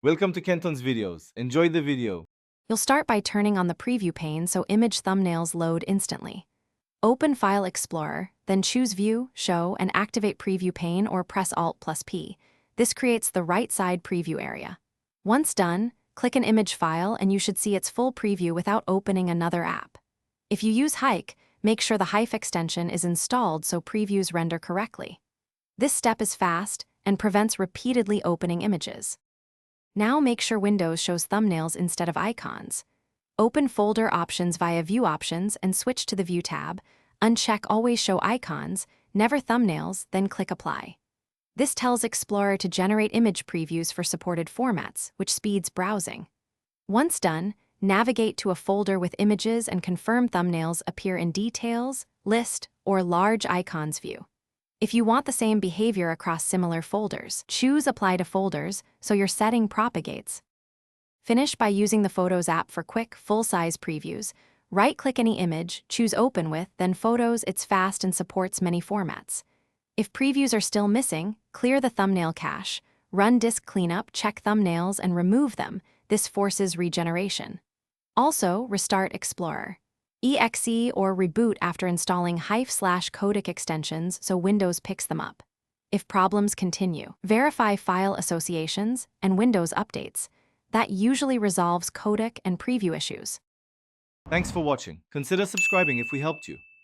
Welcome to Kenton's videos. Enjoy the video. You'll start by turning on the preview pane so image thumbnails load instantly. Open File Explorer, then choose View, Show, and activate Preview pane or press Alt+P. This creates the right side preview area. Once done, click an image file and you should see its full preview without opening another app. If you use Hike, make sure the Hive extension is installed so previews render correctly. This step is fast and prevents repeatedly opening images. Now make sure Windows shows thumbnails instead of icons. Open Folder Options via View Options and switch to the View tab. Uncheck Always Show Icons, never thumbnails, then click Apply. This tells Explorer to generate image previews for supported formats, which speeds browsing. Once done, navigate to a folder with images and confirm thumbnails appear in Details, List, or Large Icons view. If you want the same behavior across similar folders, choose Apply to Folders so your setting propagates. Finish by using the Photos app for quick, full-size previews. Right-click any image, choose Open With, then Photos. It's fast and supports many formats. If previews are still missing, clear the thumbnail cache, run disk cleanup, check thumbnails, and remove them. This forces regeneration. Also, restart Explorer. EXE or reboot after installing Hive/codec extensions so Windows picks them up. If problems continue, verify file associations and Windows updates. That usually resolves codec and preview issues. Thanks for watching. Consider subscribing if we helped you.